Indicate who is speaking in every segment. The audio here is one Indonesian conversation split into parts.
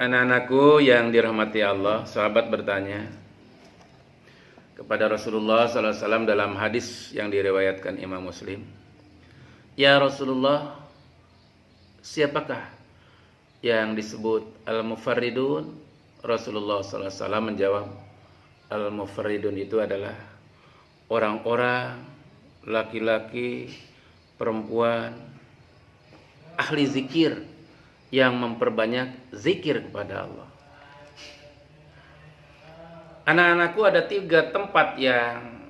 Speaker 1: Anak-anakku yang dirahmati Allah, sahabat bertanya kepada Rasulullah SAW dalam hadis yang diriwayatkan Imam Muslim, "Ya Rasulullah, siapakah yang disebut al-mufarridun?" Rasulullah SAW menjawab, al-mufarridun itu adalah orang-orang, laki-laki, perempuan, ahli zikir yang memperbanyak zikir kepada Allah. Anak-anakku, ada 3 tempat yang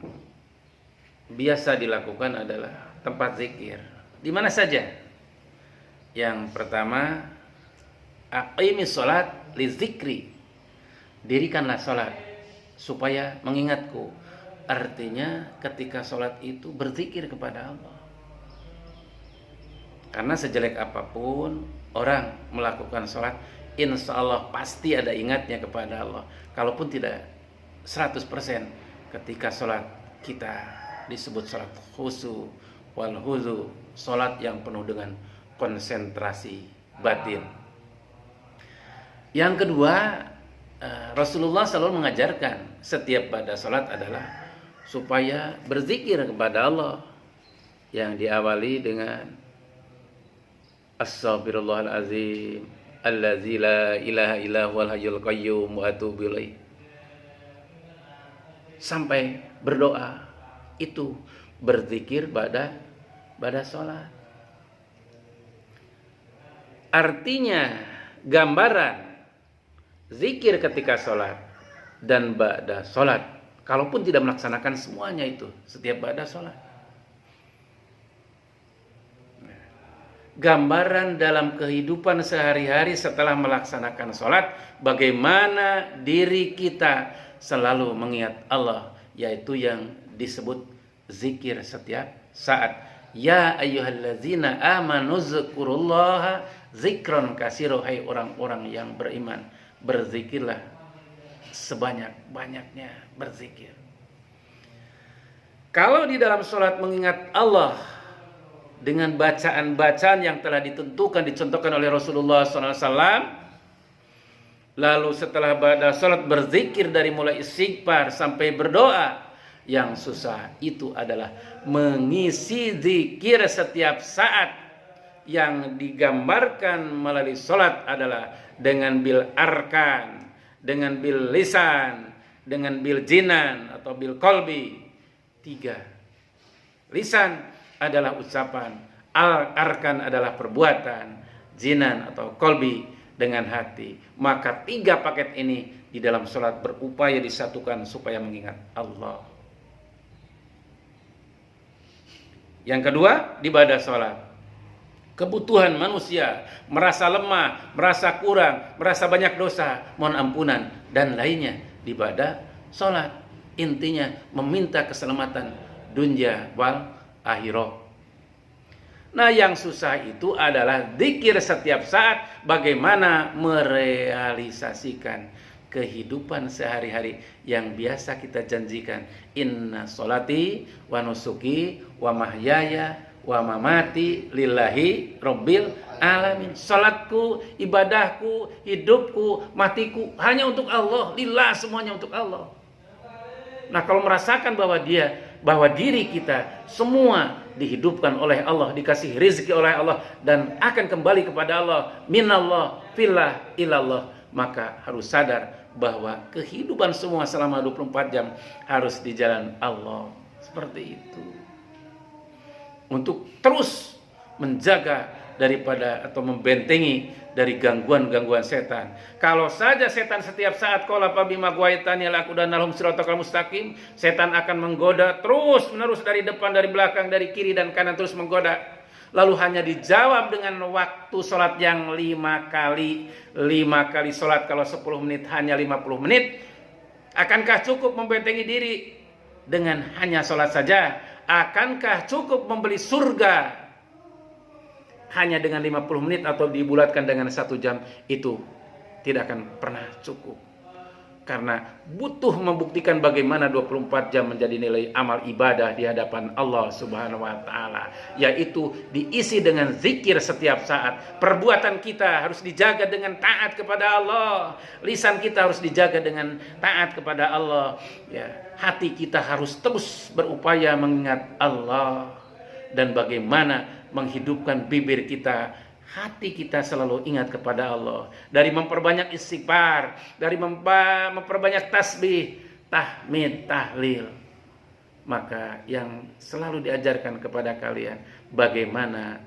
Speaker 1: biasa dilakukan adalah tempat zikir. Di mana saja? Yang pertama, aqimis sholat li zikri. Dirikanlah sholat supaya mengingatku. Artinya ketika sholat itu berzikir kepada Allah. Karena sejelek apapun orang melakukan sholat, insya Allah pasti ada ingatnya kepada Allah. Kalaupun tidak 100%, ketika sholat kita disebut sholat khusu wal huzu, sholat yang penuh dengan konsentrasi batin. Yang kedua, Rasulullah selalu mengajarkan setiap pada sholat adalah supaya berzikir kepada Allah, yang diawali dengan Astaghfirullahalazim allazi la ilaha illa huwal hayyul qayyum wa atubu ilaih, sampai berdoa. Itu berzikir pada sholat. Artinya gambaran zikir ketika sholat dan ba'da sholat, kalaupun tidak melaksanakan semuanya itu setiap ba'da sholat, gambaran dalam kehidupan sehari-hari setelah melaksanakan sholat, bagaimana diri kita selalu mengingat Allah, yaitu yang disebut zikir setiap saat. Ya ayyuhallazina amanu zkurullaha zikron katsira, hai orang-orang yang beriman, berzikirlah sebanyak-banyaknya berzikir. Kalau di dalam sholat mengingat Allah dengan bacaan-bacaan yang telah ditentukan, dicontohkan oleh Rasulullah SAW, lalu setelah ba'da salat berzikir dari mulai istighfar sampai berdoa, yang susah itu adalah mengisi zikir setiap saat. Yang digambarkan melalui salat adalah dengan bil arkan, dengan bil lisan, dengan bil jinan atau bil qalbi. 3. Lisan adalah ucapan, arkan adalah perbuatan, jinan atau kolbi dengan hati. Maka 3 paket ini di dalam sholat berupaya disatukan supaya mengingat Allah. Yang kedua, di ibadah sholat, kebutuhan manusia, merasa lemah, merasa kurang, merasa banyak dosa, mohon ampunan dan lainnya di ibadah sholat. Intinya meminta keselamatan dunia wal akhirah. Nah, yang susah itu adalah zikir setiap saat, bagaimana merealisasikan kehidupan sehari-hari yang biasa kita janjikan. Inna sholati wa nusuki wa mahyaya wa mamati lillahi rabbil alamin. Salatku, ibadahku, hidupku, matiku hanya untuk Allah, lillah, semuanya untuk Allah. Nah, kalau merasakan bahwa diri kita semua dihidupkan oleh Allah, dikasih rezeki oleh Allah dan akan kembali kepada Allah, minallah fillah ilallah, maka harus sadar bahwa kehidupan semua selama 24 jam harus di jalan Allah. Seperti itu. Untuk terus menjaga daripada atau membentengi dari gangguan-gangguan setan. Kalau saja setan setiap saat qala fa bima ghawaitani laqudanalhum siratal mustaqim, setan akan menggoda terus menerus dari depan, dari belakang, dari kiri dan kanan, terus menggoda. Lalu hanya dijawab dengan waktu sholat yang 5 kali. 5 kali sholat, kalau 10 menit hanya 50 menit. Akankah cukup membentengi diri dengan hanya sholat saja? Akankah cukup membeli surga hanya dengan 50 menit atau dibulatkan dengan 1 jam? Itu tidak akan pernah cukup. karena butuh membuktikan bagaimana 24 jam menjadi nilai amal ibadah di hadapan Allah Subhanahu wa taala, yaitu diisi dengan zikir setiap saat. Perbuatan kita harus dijaga dengan taat kepada Allah, lisan kita harus dijaga dengan taat kepada Allah, ya. Hati kita harus terus berupaya mengingat Allah, dan bagaimana menghidupkan bibir kita, hati kita selalu ingat kepada Allah, dari memperbanyak istighfar, dari memperbanyak tasbih, tahmid, tahlil. Maka yang selalu diajarkan kepada kalian, bagaimana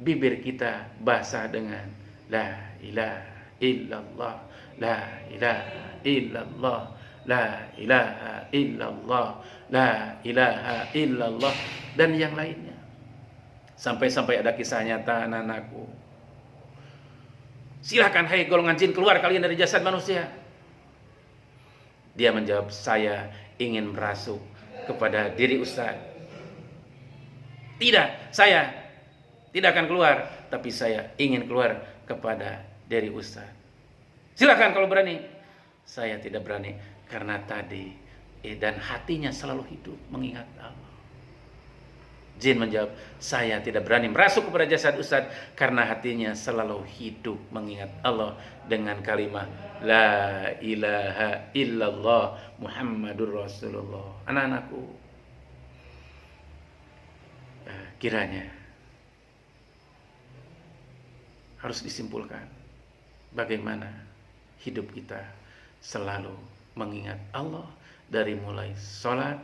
Speaker 1: bibir kita basah dengan la ilaha illallah, la ilaha illallah, la ilaha illallah, la ilaha illallah, dan yang lainnya. Sampai-sampai ada kisah nyata anak-anakku. Silahkan hai golongan jin, keluar kalian dari jasad manusia. Dia menjawab, saya ingin merasuk kepada diri Ustaz. Tidak, saya tidak akan keluar, tapi saya ingin keluar kepada diri Ustaz. Silahkan kalau berani. Saya tidak berani karena tadi dan hatinya selalu hidup mengingat Allah. Jin menjawab, saya tidak berani merasuk kepada jasad Ustaz karena hatinya selalu hidup mengingat Allah dengan kalimat la ilaha illallah Muhammadur Rasulullah. Anak-anakku, kiranya harus disimpulkan bagaimana hidup kita selalu mengingat Allah, dari mulai sholat,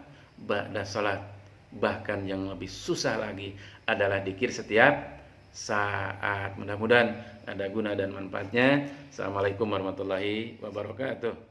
Speaker 1: ba'da sholat. Bahkan yang lebih susah lagi adalah dzikir setiap saat. Mudah-mudahan ada guna dan manfaatnya. Assalamualaikum warahmatullahi wabarakatuh.